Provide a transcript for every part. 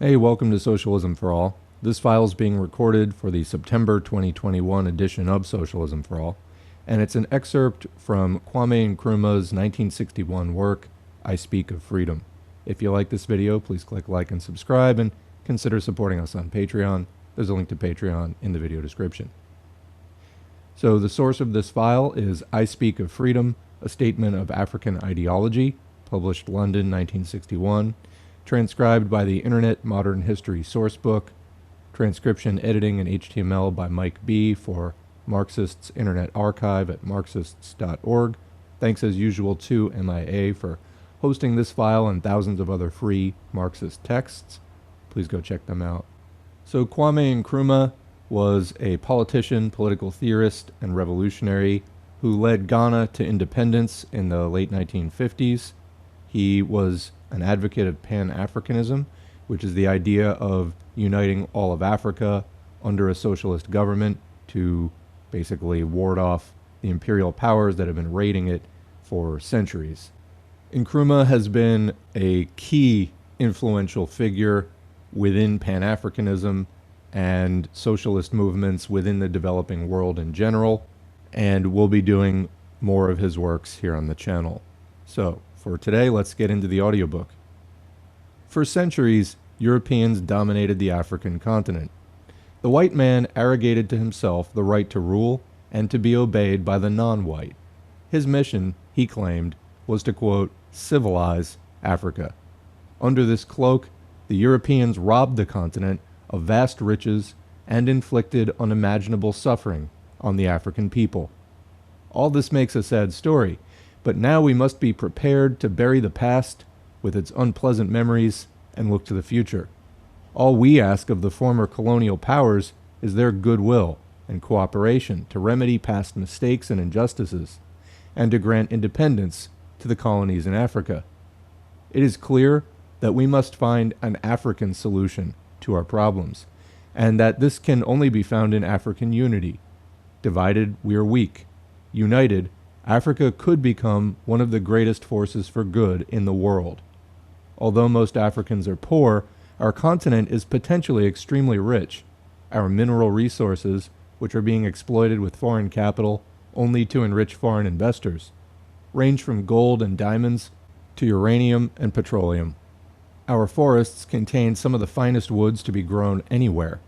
Hey, welcome to Socialism for All. This file is being recorded for the September 2021 edition of Socialism for All, and it's an excerpt from Kwame Nkrumah's 1961 work, I Speak of Freedom. If you like this video, please click like and subscribe, and consider supporting us on Patreon. There's a link to Patreon in the video description. So the source of this file is I Speak of Freedom, a statement of African ideology, published London, 1961, transcribed by the Internet Modern History Sourcebook, transcription, editing, and HTML by Mike B. for Marxists Internet Archive at marxists.org. Thanks as usual to MIA for hosting this file and thousands of other free Marxist texts. Please go check them out. So Kwame Nkrumah was a politician, political theorist, and revolutionary who led Ghana to independence in the late 1950s. He was an advocate of Pan-Africanism, which is the idea of uniting all of Africa under a socialist government to basically ward off the imperial powers that have been raiding it for centuries. Nkrumah has been a key influential figure within Pan-Africanism and socialist movements within the developing world in general, and we'll be doing more of his works here on the channel. So, for today, let's get into the audiobook. For centuries, Europeans dominated the African continent. The white man arrogated to himself the right to rule and to be obeyed by the non-white. His mission, he claimed, was to, quote, civilize Africa. Under this cloak, the Europeans robbed the continent of vast riches and inflicted unimaginable suffering on the African people. All this makes a sad story, but now we must be prepared to bury the past with its unpleasant memories and look to the future. All we ask of the former colonial powers is their goodwill and cooperation to remedy past mistakes and injustices, and to grant independence to the colonies in Africa. It is clear that we must find an African solution to our problems, and that this can only be found in African unity. Divided, we are weak. United, Africa could become one of the greatest forces for good in the world. Although most Africans are poor, our continent is potentially extremely rich. Our mineral resources, which are being exploited with foreign capital only to enrich foreign investors, range from gold and diamonds to uranium and petroleum. Our forests contain some of the finest woods to be grown anywhere.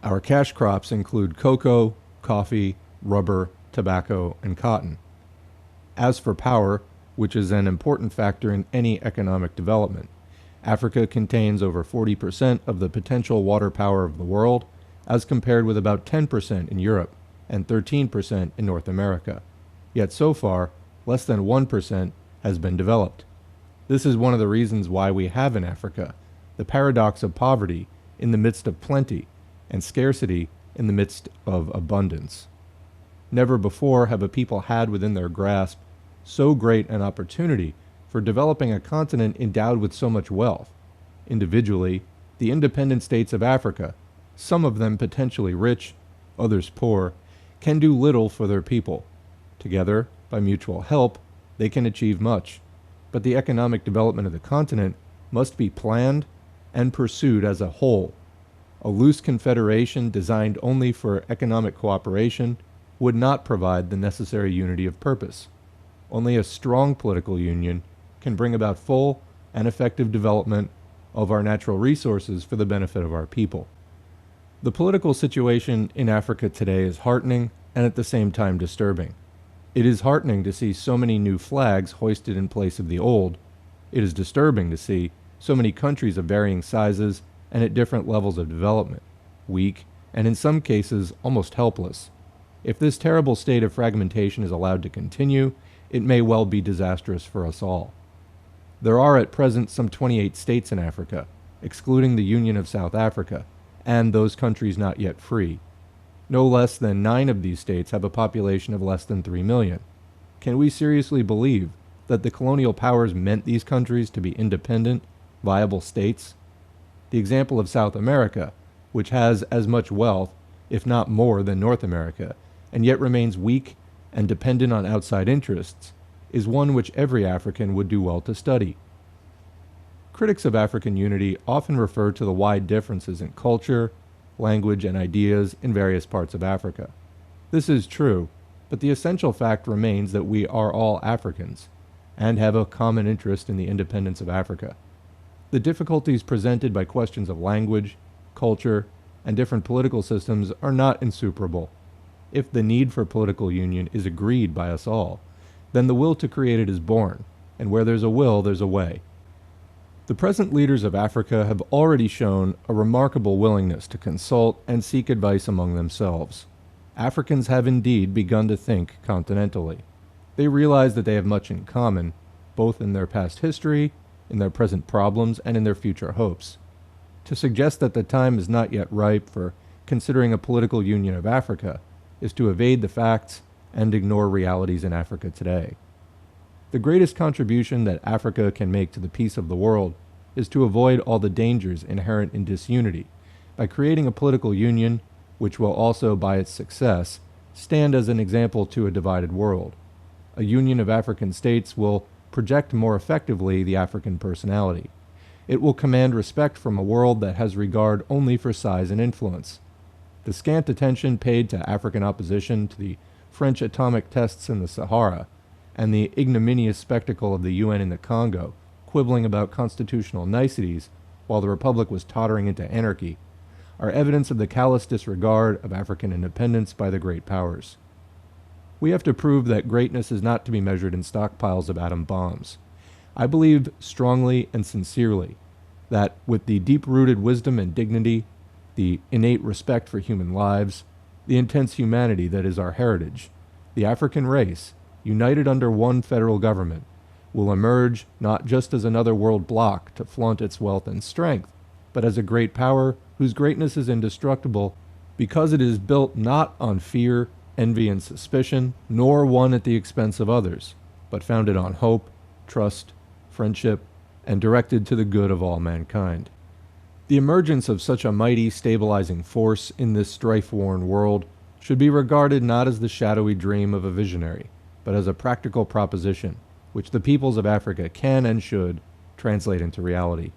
Our cash crops include cocoa, coffee, rubber, tobacco, and cotton. As for power, which is an important factor in any economic development, Africa contains over 40% of the potential water power of the world, as compared with about 10% in Europe and 13% in North America. Yet so far, less than 1% has been developed. This is one of the reasons why we have in Africa the paradox of poverty in the midst of plenty and scarcity in the midst of abundance. Never before have a people had within their grasp so great an opportunity for developing a continent endowed with so much wealth. Individually, the independent states of Africa, some of them potentially rich, others poor, can do little for their people. Together, by mutual help, they can achieve much. But the economic development of the continent must be planned and pursued as a whole. A loose confederation designed only for economic cooperation would not provide the necessary unity of purpose. Only a strong political union can bring about full and effective development of our natural resources for the benefit of our people. The political situation in Africa today is heartening and at the same time disturbing. It is heartening to see so many new flags hoisted in place of the old. It is disturbing to see so many countries of varying sizes and at different levels of development, weak, and in some cases almost helpless. If this terrible state of fragmentation is allowed to continue, it may well be disastrous for us all. There are at present some 28 states in Africa, excluding the Union of South Africa, and those countries not yet free. No less than 9 of these states have a population of less than 3 million. Can we seriously believe that the colonial powers meant these countries to be independent, viable states? The example of South America, which has as much wealth, if not more, than North America, and yet remains weak and dependent on outside interests, is one which every African would do well to study. Critics of African unity often refer to the wide differences in culture, language, and ideas in various parts of Africa. This is true, but the essential fact remains that we are all Africans and have a common interest in the independence of Africa. The difficulties presented by questions of language, culture, and different political systems are not insuperable. If the need for political union is agreed by us all, then the will to create it is born, and where there's a will, there's a way. The present leaders of Africa have already shown a remarkable willingness to consult and seek advice among themselves. Africans have indeed begun to think continentally. They realize that they have much in common, both in their past history, in their present problems, and in their future hopes. To suggest that the time is not yet ripe for considering a political union of Africa is to evade the facts and ignore realities in Africa today. The greatest contribution that Africa can make to the peace of the world is to avoid all the dangers inherent in disunity by creating a political union which will also, by its success, stand as an example to a divided world. A union of African states will project more effectively the African personality. It will command respect from a world that has regard only for size and influence. The scant attention paid to African opposition to the French atomic tests in the Sahara and the ignominious spectacle of the UN in the Congo, quibbling about constitutional niceties while the Republic was tottering into anarchy, are evidence of the callous disregard of African independence by the great powers. We have to prove that greatness is not to be measured in stockpiles of atom bombs. I believe strongly and sincerely that with the deep-rooted wisdom and dignity, the innate respect for human lives, the intense humanity that is our heritage, the African race, united under one federal government, will emerge not just as another world bloc to flaunt its wealth and strength, but as a great power whose greatness is indestructible because it is built not on fear, envy, and suspicion, nor won at the expense of others, but founded on hope, trust, friendship, and directed to the good of all mankind. The emergence of such a mighty stabilizing force in this strife-worn world should be regarded not as the shadowy dream of a visionary, but as a practical proposition, which the peoples of Africa can and should translate into reality.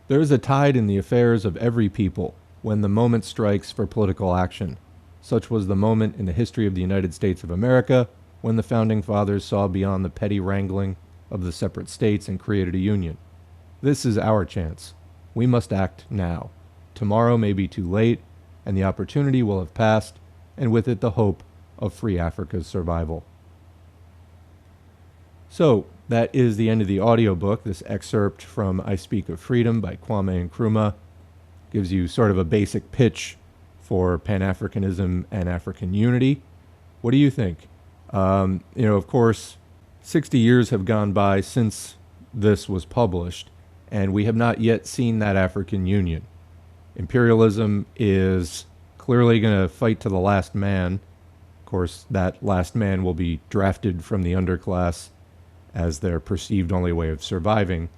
There is a tide in the affairs of every people when the moment strikes for political action. Such was the moment in the history of the United States of America when the Founding Fathers saw beyond the petty wrangling of the separate states and created a union. This is our chance. We must act now. Tomorrow may be too late, and the opportunity will have passed, and with it the hope of free Africa's survival. So, that is the end of the audiobook. This excerpt from I Speak of Freedom by Kwame Nkrumah gives you sort of a basic pitch for Pan-Africanism and African unity. What do you think? Of course, 60 years have gone by since this was published, and we have not yet seen that African union. Imperialism is clearly going to fight to the last man. Of course, that last man will be drafted from the underclass as their perceived only way of surviving,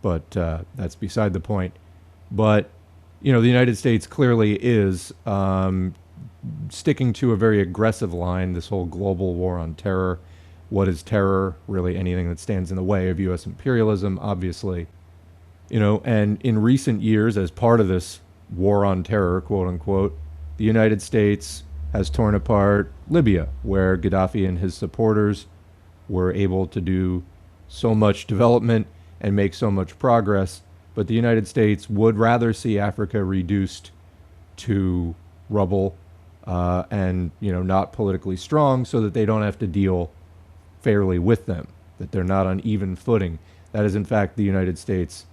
but that's beside the point. But, the United States clearly is sticking to a very aggressive line, this whole global war on terror. What is terror? Really anything that stands in the way of U.S. imperialism, obviously. And in recent years, as part of this war on terror, quote unquote, the United States has torn apart Libya, where Gaddafi and his supporters were able to do so much development and make so much progress, but the United States would rather see Africa reduced to rubble and not politically strong, so that they don't have to deal fairly with them, that they're not on even footing. That is in fact the United States'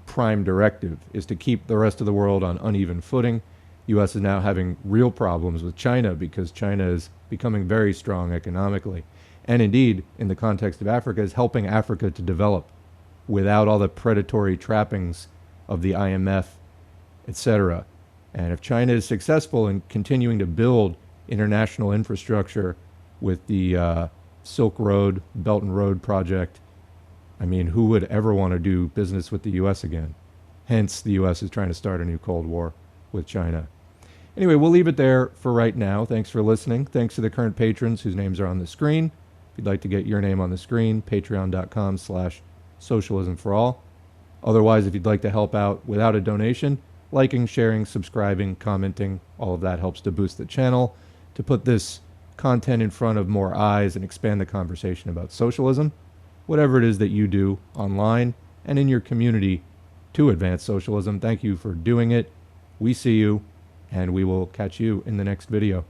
prime directive, is to keep the rest of the world on uneven footing. U.S. is now having real problems with China because China is becoming very strong economically, and indeed, in the context of Africa, is helping Africa to develop without all the predatory trappings of the IMF, etc. And if China is successful in continuing to build international infrastructure with the Silk Road, Belt and Road project, who would ever want to do business with the U.S. again? Hence, the U.S. is trying to start a new Cold War with China. Anyway, we'll leave it there for right now. Thanks for listening. Thanks to the current patrons whose names are on the screen. If you'd like to get your name on the screen, patreon.com/socialismforall. Otherwise, if you'd like to help out without a donation, liking, sharing, subscribing, commenting, all of that helps to boost the channel, to put this content in front of more eyes and expand the conversation about socialism, whatever it is that you do online and in your community to advance socialism. Thank you for doing it. We see you, and we will catch you in the next video.